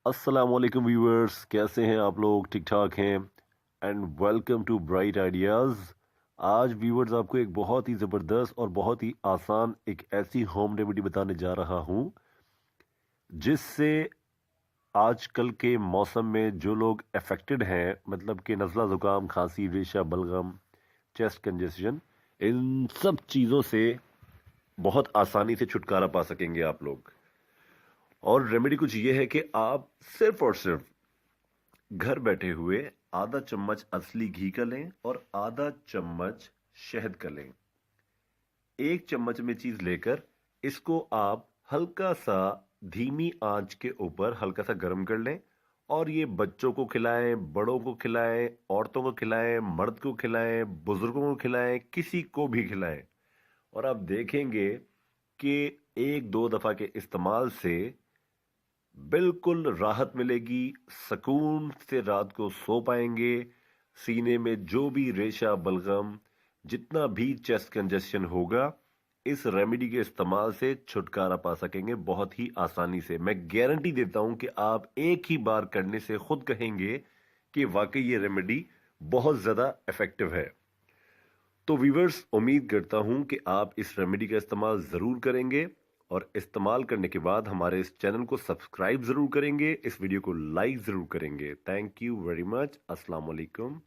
अस्सलाम वालेकुम व्यूअर्स, कैसे हैं आप लोग? ठीक ठाक हैं? And welcome to bright ideas. आज व्यूअर्स आपको एक बहुत ही ज़बरदस्त और बहुत ही आसान एक ऐसी होम रेमेडी बताने जा रहा हूं जिससे आजकल के मौसम में जो लोग अफेक्टेड हैं, मतलब कि नज़ला ज़ुकाम, खांसी, रेशा, बलगम, चेस्ट कंजेशन, इन सब चीज़ों से बहुत आसानी से छुटकारा पा सकेंगे आप लोग। और रेमेडी कुछ ये है कि आप सिर्फ और सिर्फ घर बैठे हुए आधा चम्मच असली घी का लें और आधा चम्मच शहद का लें। एक चम्मच में चीज लेकर इसको आप हल्का सा धीमी आंच के ऊपर हल्का सा गर्म कर लें और ये बच्चों को खिलाएं, बड़ों को खिलाएं, औरतों को खिलाएं, मर्द को खिलाएं, बुजुर्गों को खिलाएं, किसी को भी खिलाएं। और आप देखेंगे कि एक दो दफा के इस्तेमाल से बिल्कुल राहत मिलेगी, सुकून से रात को सो पाएंगे। सीने में जो भी रेशा, बलगम, जितना भी चेस्ट कंजेशन होगा, इस रेमेडी के इस्तेमाल से छुटकारा पा सकेंगे बहुत ही आसानी से। मैं गारंटी देता हूं कि आप एक ही बार करने से खुद कहेंगे कि वाकई ये रेमेडी बहुत ज्यादा इफेक्टिव है। तो व्यूवर्स, उम्मीद करता हूं कि आप इस रेमेडी का इस्तेमाल ज़रूर करेंगे और इस्तेमाल करने के बाद हमारे इस चैनल को सब्सक्राइब ज़रूर करेंगे, इस वीडियो को लाइक ज़रूर करेंगे। Thank you very much. अस्सलाम वालेकुम।